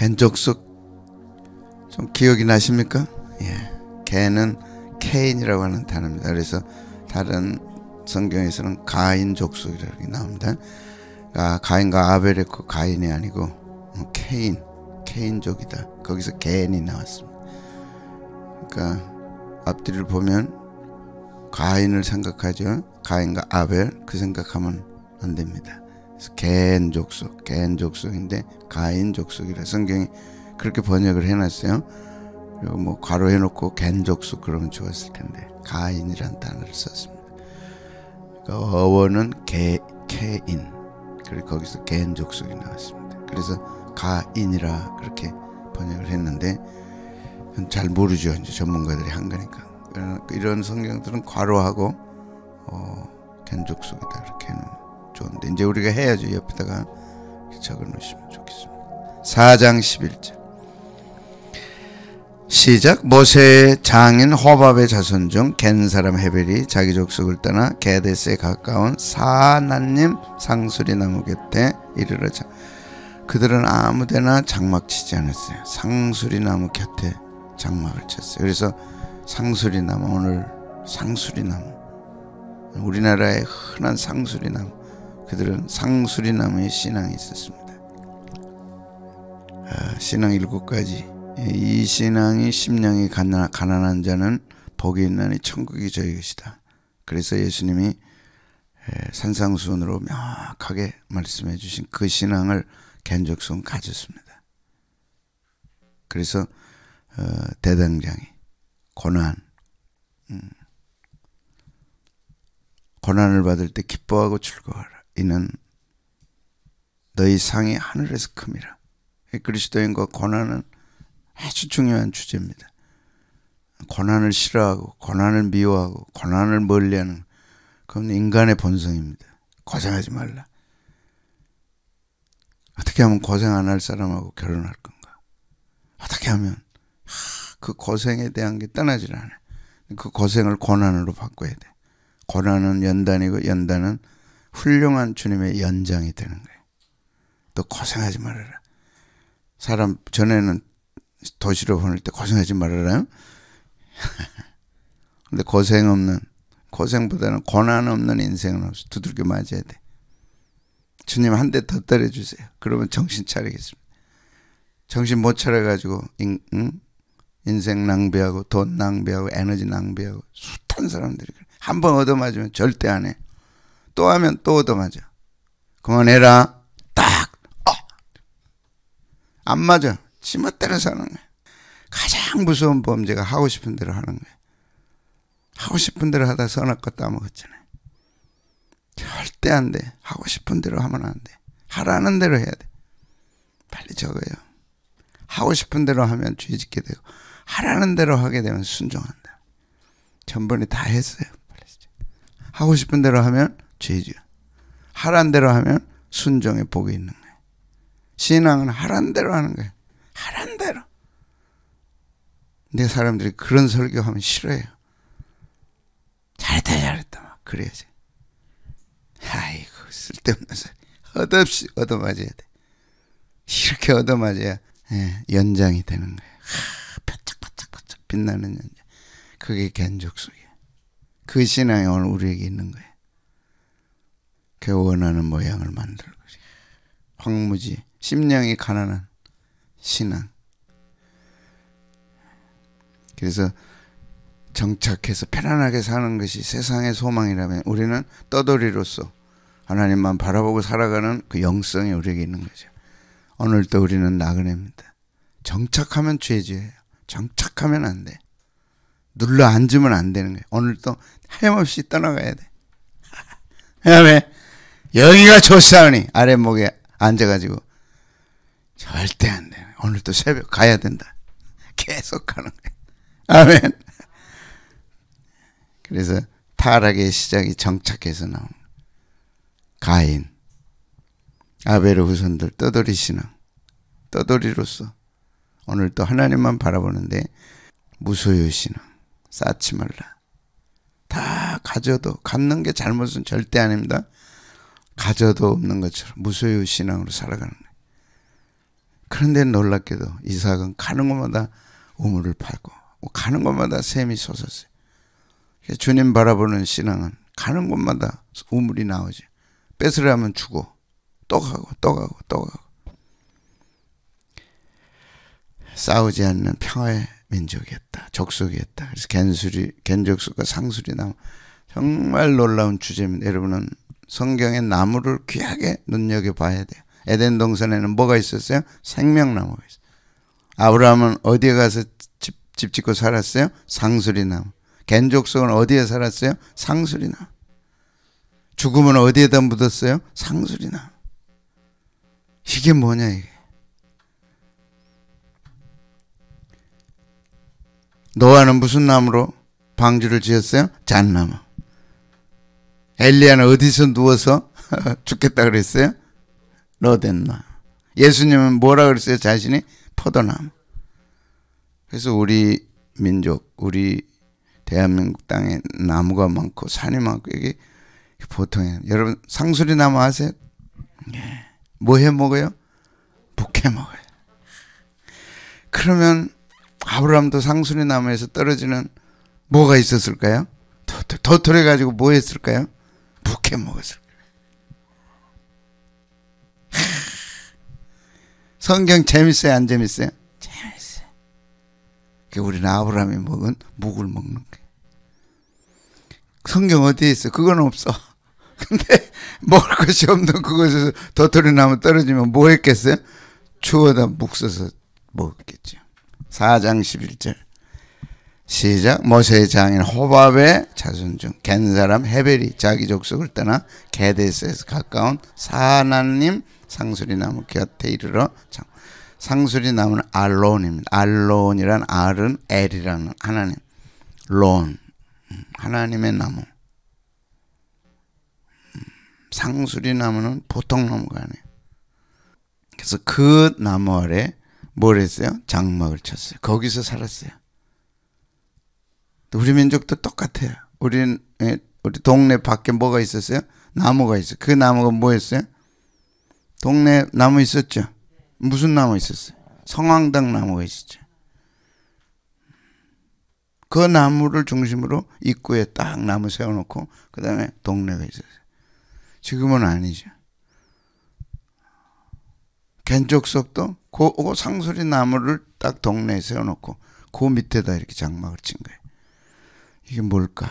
겐족속 좀 기억이 나십니까? 예, 겐은 케인이라고 하는 단어입니다. 그래서 다른 성경에서는 가인 족속이라고 나옵니다. 가인과 아벨의 그 가인이 아니고 케인족이다. 거기서 겐이 나왔습니다. 그러니까 앞뒤를 보면 가인을 생각하죠. 가인과 아벨 그 생각하면 안 됩니다. 그래서 겐 족속인데 가인 족속이라 성경이 그렇게 번역을 해놨어요. 그리고 뭐 괄호 해놓고 겐 족속 그러면 좋았을 텐데 가인이란 단어를 썼습니다. 그러니까 어원은 케인, 그리고 거기서 겐 족속이 나왔습니다. 그래서 가인이라 그렇게 번역을 했는데 잘 모르죠. 이제 전문가들이 한 거니까. 이런 성경들은 괄호하고 겐족속이다 이렇게 해놓으면 좋은데 이제 우리가 해야죠. 옆에다가 적어놓으시면 좋겠습니다. 4장 11절 시작. 모세의 장인 호밥의 자손 중 겐 사람 헤벨이 자기 족속을 떠나 게데스에 가까운 사낫님 상수리 나무 곁에 이르러자 그들은 아무데나 장막 치지 않았어요. 상수리 나무 곁에 장막을 쳤어요. 그래서 상수리나무, 오늘 상수리나무, 우리나라의 흔한 상수리나무, 그들은 상수리나무에 신앙이 있었습니다. 신앙 7가지. 이 신앙이 심령이 가난한 자는 복이 있나니 천국이 저희 것이다. 그래서 예수님이 산상수훈으로 명확하게 말씀해 주신 그 신앙을 겐족속은 가졌습니다. 그래서 대당장이 고난을 받을 때 기뻐하고 즐거워하라. 이는 너희 상이 하늘에서 큼이라. 그리스도인과 고난은 아주 중요한 주제입니다. 고난을 싫어하고 고난을 미워하고 고난을 멀리하는 그건 인간의 본성입니다. 고생하지 말라. 어떻게 하면 고생 안 할 사람하고 결혼할 건가? 어떻게 하면 그 고생에 대한 게 떠나질 않아요. 그 고생을 고난으로 바꿔야 돼. 고난은 연단이고 연단은 훌륭한 주님의 연장이 되는 거예요. 또 고생하지 말아라. 사람 전에는 도시로 보낼 때 고생하지 말아라. 근데 고생보다는 고난 없는 인생은 없어. 두들겨 맞아야 돼. 주님 한 대 더 때려주세요. 그러면 정신 차리겠습니다. 정신 못 차려가지고 인생 낭비하고 돈 낭비하고 에너지 낭비하고 숱한 사람들이 한 번 얻어맞으면 절대 안 해. 또 하면 또 얻어맞아. 그만해라. 딱. 안 맞아. 지멋대로 사는 거야. 가장 무서운 범죄가 하고 싶은 대로 하는 거야. 하고 싶은 대로 하다 선악 것도 아무것잖아요. 절대 안 돼. 하고 싶은 대로 하면 안 돼. 하라는 대로 해야 돼. 빨리 적어요. 하고 싶은 대로 하면 죄 짓게 되고 하라는 대로 하게 되면 순종한다. 전번에 다 했어요. 하고 싶은 대로 하면 죄죠. 하라는 대로 하면 순종의 복이 있는 거예요. 신앙은 하라는 대로 하는 거예요. 하라는 대로. 근데 사람들이 그런 설교하면 싫어해요. 잘했다 막 그래야지. 아이고 쓸데없는 소리. 헛없이 얻어맞아야 돼. 이렇게 얻어맞아야 연장이 되는 거예요. 반짝반짝 빛나는 연장. 그게 겐족속이에요. 그 신앙이 오늘 우리에게 있는 거예요. 그 원하는 모양을 만들고 황무지 심령이 가난한 신앙. 그래서 정착해서 편안하게 사는 것이 세상의 소망이라면 우리는 떠돌이로서 하나님만 바라보고 살아가는 그 영성이 우리에게 있는 거죠. 오늘도 우리는 나그네입니다. 정착하면 죄지예요. 정착하면 안 돼. 눌러 앉으면 안 되는 거예요. 오늘도 하염없이 떠나가야 돼. 왜? 여기가 좋사오니 아랫목에 앉아가지고 절대 안 돼. 오늘도 새벽 가야 된다. 계속 가는 거예요. 아멘. 그래서 타락의 시작이 정착해서 나온 가인, 아벨의 후손들 떠돌이 신앙, 떠돌이로서 오늘 또 하나님만 바라보는데 무소유 신앙, 쌓지 말라. 다 가져도 갖는 게 잘못은 절대 아닙니다. 가져도 없는 것처럼 무소유 신앙으로 살아가는 거예요. 그런데 놀랍게도 이삭은 가는 곳마다 우물을 파고 가는 곳마다 샘이 솟았어요. 주님 바라보는 신앙은 가는 곳마다 우물이 나오죠. 뺏으려면 주고 또 가고 또 가고 또 가고. 싸우지 않는 평화의 민족이었다. 족속이었다. 그래서 겐족속과 상수리 나무, 정말 놀라운 주제입니다. 여러분은 성경의 나무를 귀하게 눈여겨봐야 돼요. 에덴 동산에는 뭐가 있었어요? 생명나무가 있어요. 아브라함은 어디에 가서 집 짓고 살았어요? 상수리 나무. 겐족속은 어디에 살았어요? 상수리 나무. 죽음은 어디에다 묻었어요? 상수리 나무. 이게 뭐냐 이게. 노아는 무슨 나무로 방주를 지었어요? 잣나무. 엘리야는 어디서 누워서 죽겠다 그랬어요? 로덴나무. 예수님은 뭐라 그랬어요? 자신이 포도나무. 그래서 우리 민족, 우리 대한민국 땅에 나무가 많고 산이 많고 이게 보통이에요. 여러분 상수리 나무 아세요? 뭐 해 먹어요? 북해 먹어요. 그러면 아브라함도 상수리 나무에서 떨어지는 뭐가 있었을까요? 도토리 가지고 뭐 했을까요? 북해 먹었을 거예요. 성경 재밌어요? 안 재밌어요? 재밌어요. 우리는 아브라함이 먹은 묵을 먹는 거예요. 성경 어디에 있어? 그건 없어. 근데 먹을 것이 없는 그곳에서 도토리 나무 떨어지면 뭐 했겠어요? 주워다 묵 써서 먹었겠죠. 4장 11절 시작. 모세의 장인 호밥의 자손 중 겐 사람 헤벨이 자기 족속을 떠나 게데스에서 가까운 사하나님 상수리 나무 곁에 이르러 상수리 나무는 알론입니다. 알론이란 알은 엘이라는 하나님, 론 하나님의 나무. 상수리 나무는 보통 나무가 아니에요. 그래서 그 나무 아래 뭘 했어요? 장막을 쳤어요. 거기서 살았어요. 우리 민족도 똑같아요. 우리 동네 밖에 뭐가 있었어요? 나무가 있어요. 그 나무가 뭐였어요? 동네 나무 있었죠? 무슨 나무 있었어요? 성황당 나무가 있었죠. 그 나무를 중심으로 입구에 딱 나무 세워놓고 그 다음에 동네가 있었어요. 지금은 아니죠. 겐족속도 그 상수리 나무를 딱 동네에 세워놓고 그 밑에다 이렇게 장막을 친 거예요. 이게 뭘까?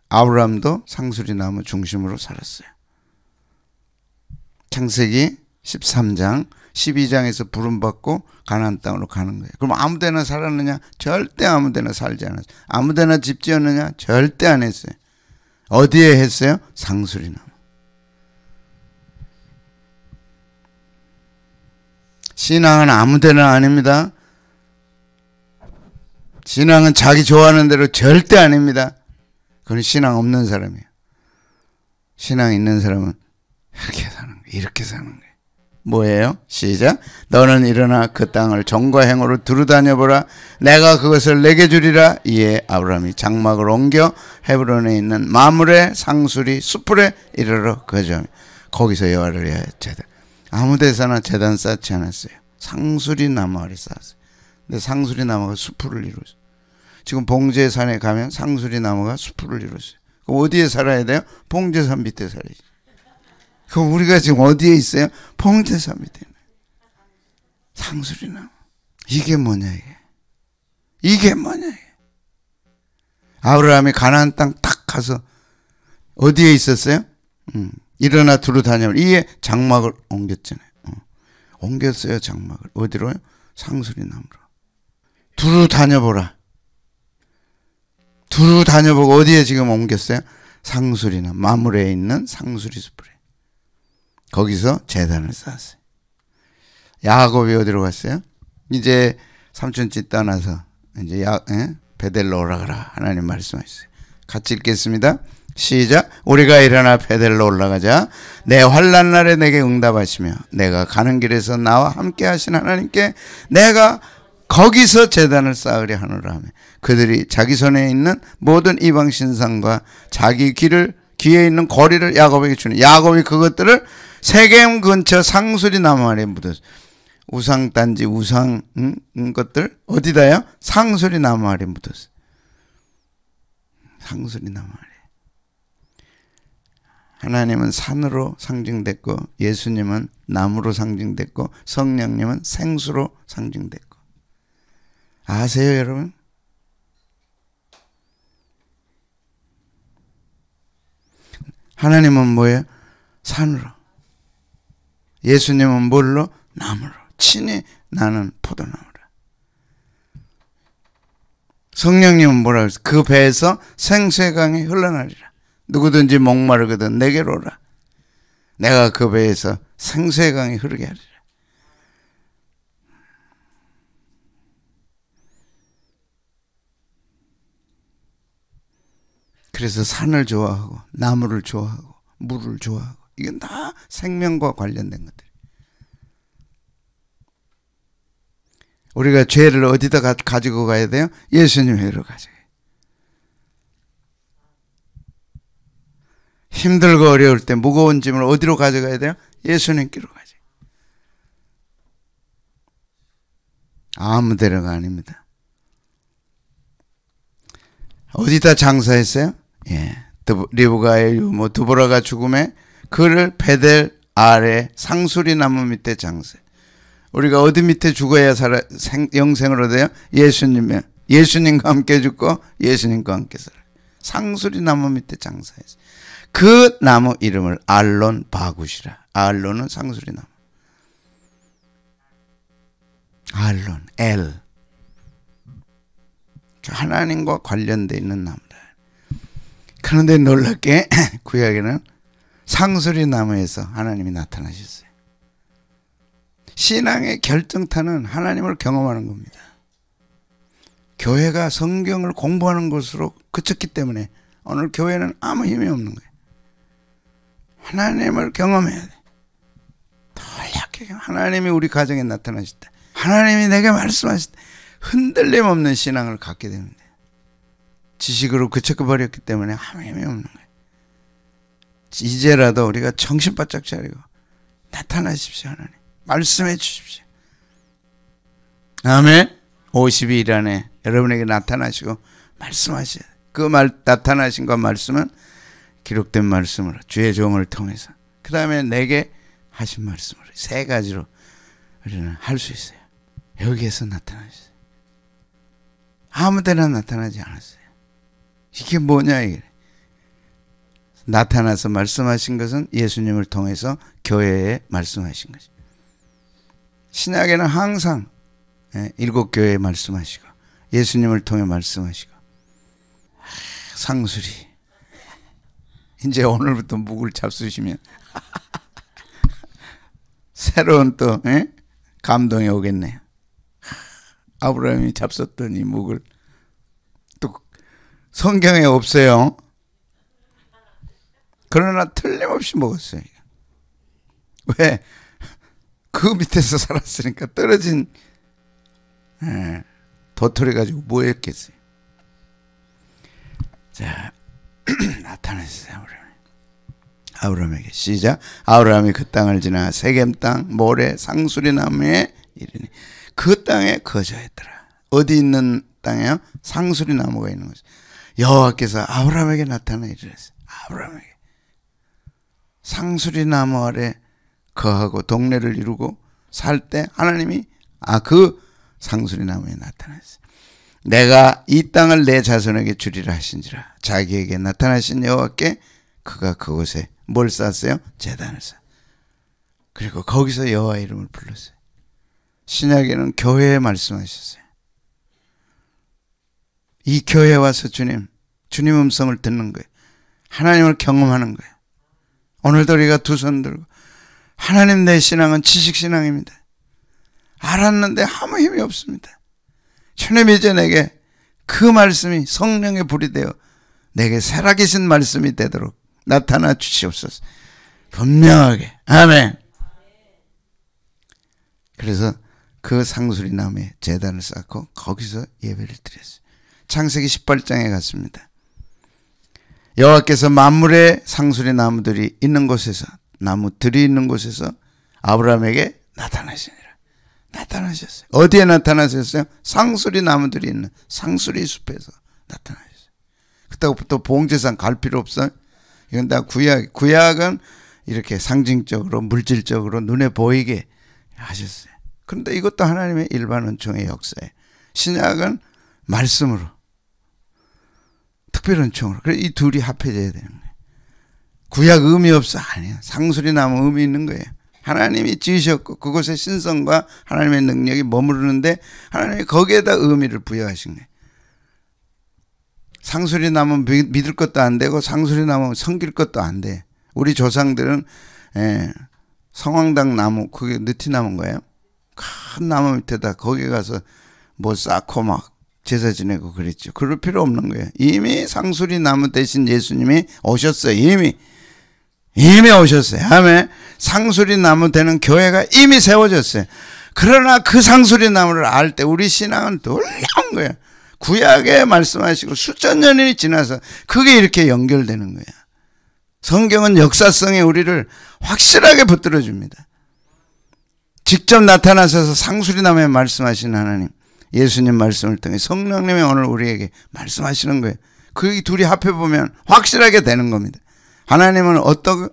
아브라함도 상수리 나무 중심으로 살았어요. 창세기 13장 12장에서 부름받고 가나안 땅으로 가는 거예요. 그럼 아무데나 살았느냐? 절대 아무데나 살지 않았어요. 아무데나 집 지었느냐? 절대 안 했어요. 어디에 했어요? 상수리 나무. 신앙은 아무데나 아닙니다. 신앙은 자기 좋아하는 대로 절대 아닙니다. 그건 신앙 없는 사람이에요. 신앙 있는 사람은 이렇게 사는 거예요. 이렇게 사는 거예요. 뭐예요? 시작. 너는 일어나 그 땅을 정과 행으로 두루 다녀보라. 내가 그것을 내게 주리라. 이에 아브라함이 장막을 옮겨 헤브론에 있는 마므레 상수리 숯불에 이르러 거주하며 거기서 여호와를 위하여 제단. 아무 데서나 제단 쌓지 않았어요. 상수리 나무 아래 쌓았어요. 근데 상수리 나무가 숯불을 이루었어요. 지금 봉제산에 가면 상수리 나무가 숯불을 이루었어요. 그럼 어디에 살아야 돼요? 봉제산 밑에 살아야지. 그럼 우리가 지금 어디에 있어요? 봉제산 밑에. 상수리 나무. 이게 뭐냐 이게. 이게 뭐냐 이게. 아브라함이 가나안 땅 딱 가서 어디에 있었어요? 일어나 두루 다녀. 이에 장막을 옮겼잖아요. 옮겼어요 장막을. 어디로요? 상수리 나무로. 두루 다녀보라. 두루 다녀보고 어디에 지금 옮겼어요? 상수리 나무. 마므레에 있는 상수리 숲에. 거기서 제단을 쌓았어요. 야곱이 어디로 갔어요? 이제 삼촌집 떠나서 이제 베델로 올라가라. 하나님 말씀하셨어요. 같이 읽겠습니다. 시작. 우리가 일어나 베델로 올라가자. 내 환난 날에 내게 응답하시며 내가 가는 길에서 나와 함께 하신 하나님께 내가 거기서 제단을 쌓으려 하노라 하며 그들이 자기 손에 있는 모든 이방 신상과 자기 귀에 있는 고리를 야곱에게 주니 야곱이 그것들을 세겜 근처 상수리 나무 아래에 묻었어요. 우상단지 우상 것들 어디다요? 상수리 나무 아래 묻었어요. 상수리 나무 아래. 하나님은 산으로 상징됐고 예수님은 나무로 상징됐고 성령님은 생수로 상징됐고. 아세요 여러분? 하나님은 뭐예요? 산으로. 예수님은 뭘로? 나무로. 친히 나는 포도나무라. 성령님은 뭐라 그랬어요? 그 배에서 생수의 강이 흘러나리라. 누구든지 목마르거든 내게로 오라. 내가 그 배에서 생수의 강이 흐르게 하리라. 그래서 산을 좋아하고 나무를 좋아하고 물을 좋아하고 이건 다 생명과 관련된 것들. 우리가 죄를 어디다 가지고 가야 돼요? 예수님 회로 가져가요. 힘들고 어려울 때 무거운 짐을 어디로 가져가야 돼요? 예수님께로 가져가요. 아무 데로가 아닙니다. 어디다 장사했어요? 예, 리브가의 유모 두보라가 죽음에 그를 베델 아래 상수리 나무 밑에 장사해. 우리가 어디 밑에 죽어야 영생을 얻어요? 예수님과 함께 죽고 예수님과 함께 살아요. 상수리 나무 밑에 장사했어요. 그 나무 이름을 알론 바굿이라. 알론은 상수리 나무. 알론, 엘. 하나님과 관련되어 있는 나무다. 그런데 놀랍게 구약에는 상수리 나무에서 하나님이 나타나셨어요. 신앙의 결정타는 하나님을 경험하는 겁니다. 교회가 성경을 공부하는 것으로 그쳤기 때문에 오늘 교회는 아무 힘이 없는 거예요. 하나님을 경험해야 돼. 놀랍게 하나님이 우리 가정에 나타나셨다. 하나님이 내게 말씀하셨다. 흔들림 없는 신앙을 갖게 됩니다. 지식으로 그쳐버렸기 때문에 아무 힘이 없는 거예요. 이제라도 우리가 정신 바짝 차리고 나타나십시오. 하나님 말씀해 주십시오. 아멘. 50일 안에 여러분에게 나타나시고 말씀하셔야 돼요. 그 나타나신 것 말씀은 기록된 말씀으로 주의 종을 통해서 그 다음에 내게 하신 말씀으로 세 가지로 우리는 할 수 있어요. 여기에서 나타나셨어요. 아무데나 나타나지 않았어요. 이게 뭐냐 이게. 나타나서 말씀하신 것은 예수님을 통해서 교회에 말씀하신 것이죠. 신약에는 항상 일곱 교회에 말씀하시고 예수님을 통해 말씀하시고 상수리 이제 오늘부터 묵을 잡수시면 새로운 또 감동이 오겠네요. 아브라함이 잡섰던 이 묵을 또 성경에 없어요. 그러나 틀림없이 먹었어요. 왜? 그 밑에서 살았으니까 떨어진 도토리 가지고 뭐 했겠어요. 자, 나타났어요. 아브라함에게 시작. 아브라함이 그 땅을 지나 세겜 땅 모래 상수리 나무에 이르니 그 땅에 거주했더라. 어디 있는 땅이요? 상수리 나무가 있는 거죠. 여호와께서 아브라함에게 나타나 이르셨어요. 아브라함에게 상수리 나무 아래 거하고 동네를 이루고 살 때 하나님이 그 상수리 나무에 나타났어요. 내가 이 땅을 내 자손에게 주리라 하신지라. 자기에게 나타나신 여호와께 그가 그곳에 뭘 쌓았어요? 제단을 쌓았어요. 그리고 거기서 여호와 이름을 불렀어요. 신약에는 교회에 말씀하셨어요. 이 교회에 와서 주님 음성을 듣는 거예요. 하나님을 경험하는 거예요. 오늘도 우리가 두 손 들고 하나님 내 신앙은 지식신앙입니다. 알았는데 아무 힘이 없습니다. 주님 이제 내게 그 말씀이 성령의 불이 되어 내게 살아계신 말씀이 되도록 나타나 주시옵소서. 분명하게. 아멘. 그래서 그 상수리 나무에 제단을 쌓고 거기서 예배를 드렸어요. 창세기 18장에 갔습니다. 여호와께서 만물의 상수리 나무들이 있는 곳에서 나무들이 있는 곳에서 아브라함에게 나타나시니라. 나타나셨어요. 어디에 나타나셨어요? 상수리 나무들이 있는 상수리 숲에서 나타나셨어요. 그때부터 봉제산 갈 필요 없어요. 이건 다 구약은 이렇게 상징적으로 물질적으로 눈에 보이게 하셨어요. 그런데 이것도 하나님의 일반 은총의 역사예요. 신약은 말씀으로, 특별 은총으로. 그래서 이 둘이 합해져야 되는 거예요. 구약 의미 없어? 아니에요. 상수리 나무 의미 있는 거예요. 하나님이 지으셨고 그곳의 신성과 하나님의 능력이 머무르는데 하나님이 거기에다 의미를 부여하신 거예요. 상수리 나무 믿을 것도 안 되고 상수리 나무 섬길 것도 안 돼. 우리 조상들은 성황당 나무, 그게 느티나무인 거예요. 큰 나무 밑에다 거기 가서 뭐 쌓고 막 제사 지내고 그랬죠. 그럴 필요 없는 거예요. 이미 상수리 나무 대신 예수님이 오셨어요. 이미 오셨어요. 다음에 상수리 나무 되는 교회가 이미 세워졌어요. 그러나 그 상수리 나무를 알 때 우리 신앙은 놀라운 거예요. 구약에 말씀하시고 수천 년이 지나서 그게 이렇게 연결되는 거예요. 성경은 역사성에 우리를 확실하게 붙들어 줍니다. 직접 나타나셔서 상수리 나무에 말씀하신 하나님, 예수님 말씀을 통해 성령님이 오늘 우리에게 말씀하시는 거예요. 그 둘이 합해보면 확실하게 되는 겁니다. 하나님은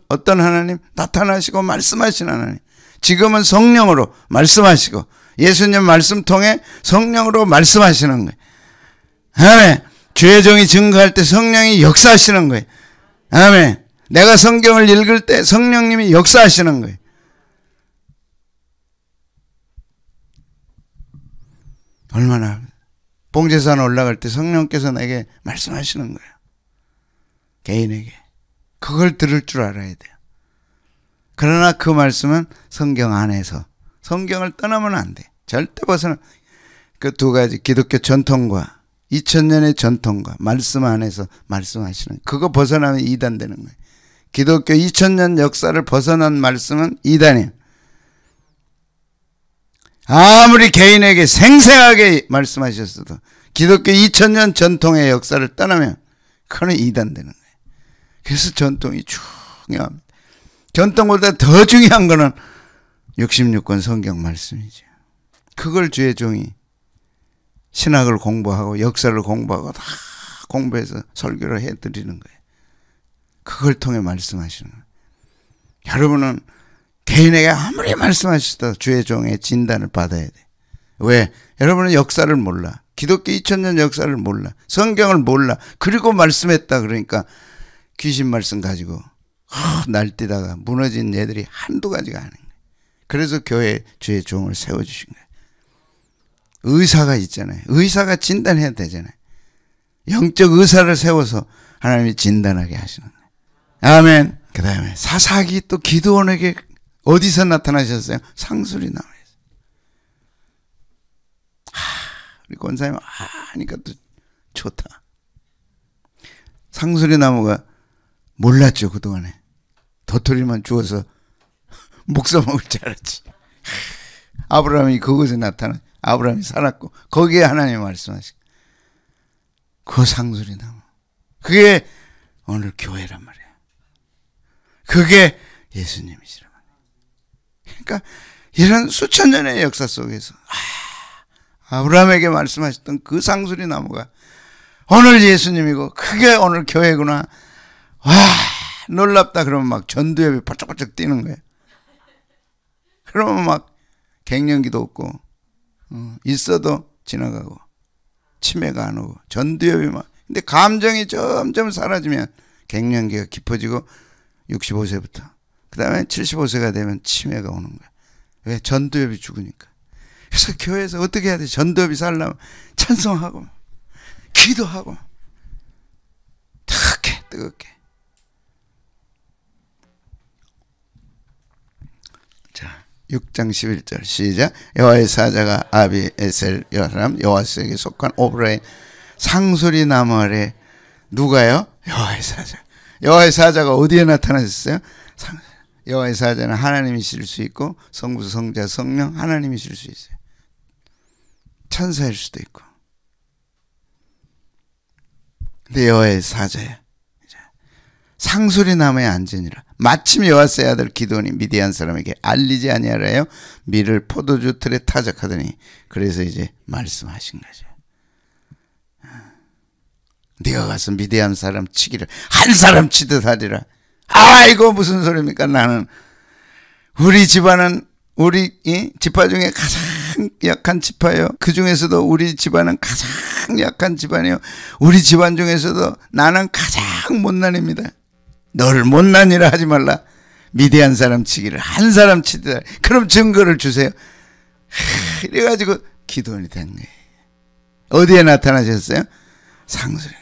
어떤 하나님? 나타나시고 말씀하시는 하나님. 지금은 성령으로 말씀하시고 예수님 말씀 통해 성령으로 말씀하시는 거예요. 아멘. 주의 종이 증거할 때 성령이 역사하시는 거예요. 아멘. 내가 성경을 읽을 때 성령님이 역사하시는 거예요. 얼마나 봉제산 올라갈 때 성령께서 내게 말씀하시는 거예요. 개인에게. 그걸 들을 줄 알아야 돼요. 그러나 그 말씀은 성경 안에서, 성경을 떠나면 안 돼. 절대 벗어나. 그 두 가지, 기독교 전통과 2000년의 전통과 말씀 안에서 말씀하시는, 그거 벗어나면 이단되는 거예요. 기독교 2000년 역사를 벗어난 말씀은 이단이에요. 아무리 개인에게 생생하게 말씀하셨어도 기독교 2000년 전통의 역사를 떠나면 그거는 이단되는 거예요. 그래서 전통이 중요합니다. 전통보다 더 중요한 거는 66권 성경 말씀이죠. 그걸 주의 종이 신학을 공부하고 역사를 공부하고 다 공부해서 설교를 해드리는 거예요. 그걸 통해 말씀하시는 거예요. 여러분은 개인에게 아무리 말씀하셔도 주의 종의 진단을 받아야 돼. 왜? 여러분은 역사를 몰라. 기독교 2000년 역사를 몰라. 성경을 몰라. 그리고 말씀했다 그러니까 귀신 말씀 가지고 날뛰다가 무너진 애들이 한두 가지가 아닌 거예요. 그래서 교회에 주의 종을 세워주신 거예요. 의사가 있잖아요. 의사가 진단해야 되잖아요. 영적 의사를 세워서 하나님이 진단하게 하시는 거예요. 아멘. 그 다음에 사사기 또 기드온에게 어디서 나타나셨어요? 상수리 나무에서. 우리 권사님 하니까 또 좋다. 상수리 나무가 몰랐죠, 그동안에. 도토리만 주워서 목사 먹을 줄 알았지. 아브라함이 그곳에 나타나, 아브라함이 살았고 거기에 하나님이 말씀하시고 그 상수리 나무, 그게 오늘 교회란 말이야. 그게 예수님이시란 말이야. 그러니까 이런 수천 년의 역사 속에서 아브라함에게 말씀하셨던 그 상수리 나무가 오늘 예수님이고 그게 오늘 교회구나. 와, 놀랍다. 그러면 막 전두엽이 바짝바짝 뛰는 거예요. 그러면 막 갱년기도 없고 있어도 지나가고 치매가 안 오고 전두엽이 막, 근데 감정이 점점 사라지면 갱년기가 깊어지고 65세부터 그 다음에 75세가 되면 치매가 오는 거야. 왜? 전두엽이 죽으니까. 그래서 교회에서 어떻게 해야 돼? 전두엽이 살려면 찬송하고 기도하고 뜨겁게. 자, 6장 11절 시작. 여호와의 사자가 아비에셀 여사람 여호와스에게 속한 오브라의 상수리 나무 아래. 누가요? 여호와의 사자. 여호와의 사자가 어디에 나타나셨어요? 여호와의 사자는 하나님이실 수 있고 성부, 성자, 성령 하나님이실 수 있어요. 천사일 수도 있고. 근데 여호와의 사자야. 상수리 나무에 앉으니라. 마침 여호와의 아들 기드온이 미디안 사람에게 알리지 아니하라요 밀을 포도주 틀에 타작하더니, 그래서 이제 말씀하신 거죠. 네가 가서 미디안 사람 치기를 한 사람 치듯 하리라. 아, 이거 무슨 소리입니까? 나는 우리 집안은 우리 지파 중에 가장 약한 지파예요. 그 중에서도 우리 집안은 가장 약한 집안이에요. 우리 집안 중에서도 나는 가장 못난입니다. 너를 못난이라 하지 말라. 미디안 사람 치기를 한 사람 치듯 하리. 그럼 증거를 주세요. 이래가지고 기도원이 된 거예요. 어디에 나타나셨어요? 상수리.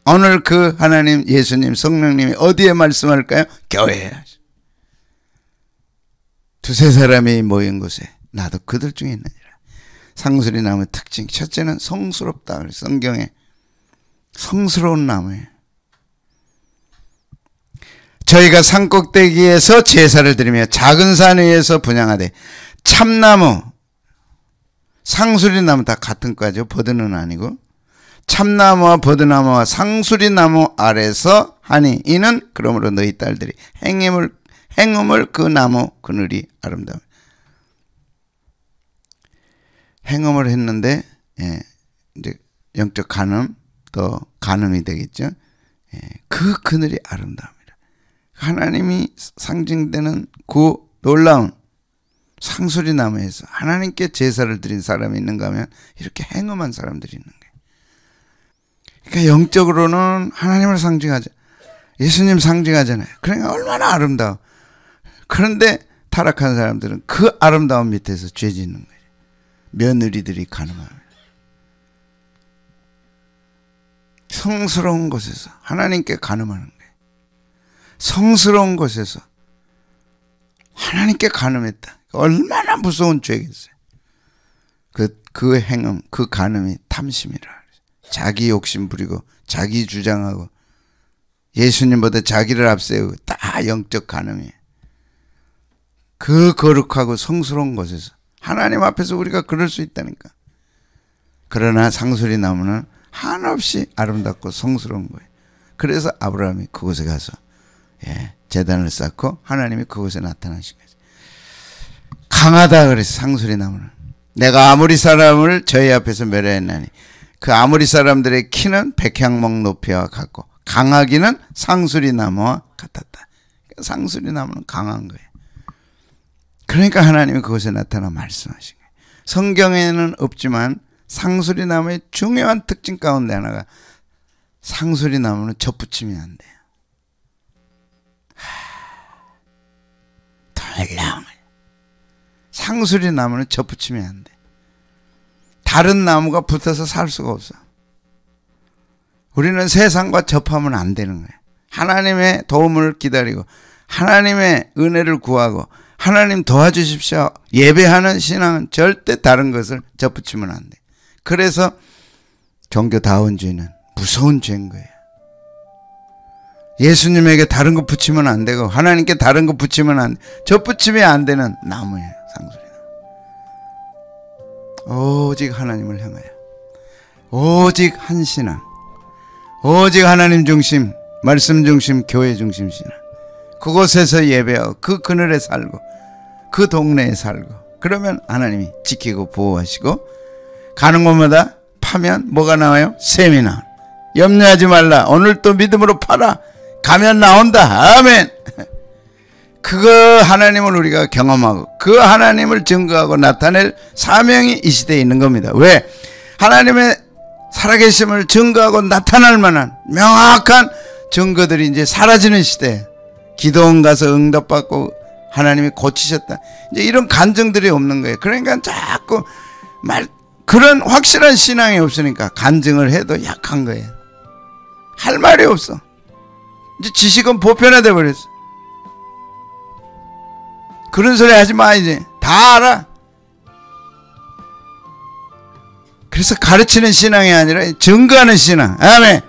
오늘 그 하나님, 예수님, 성령님이 어디에 말씀할까요? 교회에. 두세 사람이 모인 곳에 나도 그들 중에 있느니라. 상수리 나무의 특징, 첫째는 성스럽다. 성경에 성스러운 나무예요. 저희가 산꼭대기에서 제사를 드리며 작은 산 위에서 분향하되, 참나무, 상수리 나무 다 같은 과죠. 버드는 아니고. 참나무와 버드나무와 상수리나무 아래서 하니, 이는 그러므로 너희 딸들이 행음을 그 나무 그늘이 아름다워. 행음을 했는데, 이제 영적 간음, 또 간음이 되겠죠. 그 그늘이 아름다웁니다. 하나님이 상징되는 그 놀라운 상수리나무에서 하나님께 제사를 드린 사람이 있는가 하면 이렇게 행음한 사람들이 있는 거예요. 그러니까 영적으로는 하나님을 상징하죠. 예수님 상징하잖아요. 그러니까 얼마나 아름다워. 그런데 타락한 사람들은 그 아름다운 밑에서 죄 짓는 거예요. 며느리들이 가늠합니다. 성스러운 곳에서 하나님께 가늠하는 거예요. 성스러운 곳에서 하나님께 가늠했다. 얼마나 무서운 죄겠어요. 그 행음, 그 가늠이 탐심이라. 자기 욕심 부리고 자기 주장하고 예수님보다 자기를 앞세우고 다 영적 간음이에요. 그 거룩하고 성스러운 곳에서 하나님 앞에서 우리가 그럴 수 있다니까. 그러나 상수리 나무는 한없이 아름답고 성스러운 거예요. 그래서 아브라함이 그곳에 가서 제단을 쌓고 하나님이 그곳에 나타나신 거죠. 강하다 그래서 상수리 나무는. 내가 아모리 사람을 저희 앞에서 멸하였나니, 그 아모리 사람들의 키는 백향목 높이와 같고 강하기는 상수리 나무와 같았다. 상수리 나무는 강한 거예요. 그러니까 하나님이 그곳에 나타나 말씀하신 거예요. 성경에는 없지만 상수리 나무의 중요한 특징 가운데 하나가, 상수리 나무는 접붙이면 안 돼요. 놀라운 거예요. 상수리 나무는 접붙이면 안 돼. 다른 나무가 붙어서 살 수가 없어. 우리는 세상과 접하면 안 되는 거예요. 하나님의 도움을 기다리고 하나님의 은혜를 구하고 하나님 도와주십시오 예배하는 신앙은 절대 다른 것을 접붙이면 안 돼. 그래서 종교다운 죄는 무서운 죄인 거예요. 예수님에게 다른 거 붙이면 안 되고 하나님께 다른 거 붙이면 안 돼. 접붙이면 안 되는 나무예요. 상수리. 오직 하나님을 향하여, 오직 한 신앙, 오직 하나님 중심, 말씀 중심, 교회 중심 신앙. 그곳에서 예배하고 그 그늘에 살고 그 동네에 살고, 그러면 하나님이 지키고 보호하시고, 가는 곳마다 파면 뭐가 나와요? 샘이 나와. 염려하지 말라. 오늘 또 믿음으로 파라. 가면 나온다. 아멘. 그거 하나님을 우리가 경험하고 그 하나님을 증거하고 나타낼 사명이 이 시대에 있는 겁니다. 왜? 하나님의 살아계심을 증거하고 나타날 만한 명확한 증거들이 이제 사라지는 시대에, 기도원 가서 응답받고 하나님이 고치셨다, 이제 이런 간증들이 없는 거예요. 그러니까 자꾸 그런 확실한 신앙이 없으니까 간증을 해도 약한 거예요. 할 말이 없어. 이제 지식은 보편화돼 버렸어. 그런 소리 하지 마. 이제 다 알아. 그래서 가르치는 신앙이 아니라 증거하는 신앙. 아멘.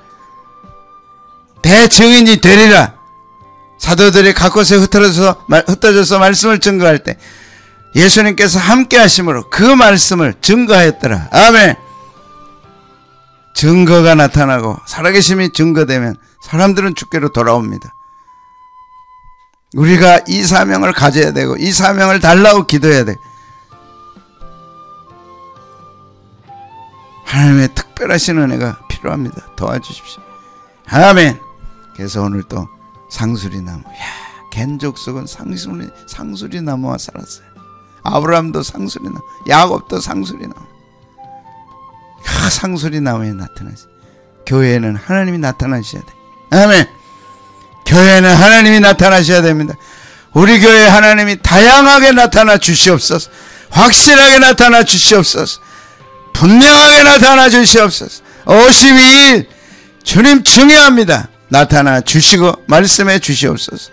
대증인이 되리라. 사도들이 각곳에 흩어져서 말씀을 증거할 때 예수님께서 함께 하심으로 그 말씀을 증거하였더라. 아멘. 증거가 나타나고 살아계심이 증거되면 사람들은 주께로 돌아옵니다. 우리가 이 사명을 가져야 되고 이 사명을 달라고 기도해야 돼. 하나님의 특별하신 은혜가 필요합니다. 도와주십시오. 아멘. 그래서 오늘 또 상수리나무, 겐 족속은 상수리나무와 살았어요. 아브라함도 상수리나무, 야곱도 상수리나무. 상수리나무에 나타나시. 교회에는 하나님이 나타나셔야 돼. 아멘. 교회에는 하나님이 나타나셔야 됩니다. 우리 교회 하나님이 다양하게 나타나 주시옵소서. 확실하게 나타나 주시옵소서. 분명하게 나타나 주시옵소서. 52일 주님 중요합니다. 나타나 주시고 말씀해 주시옵소서.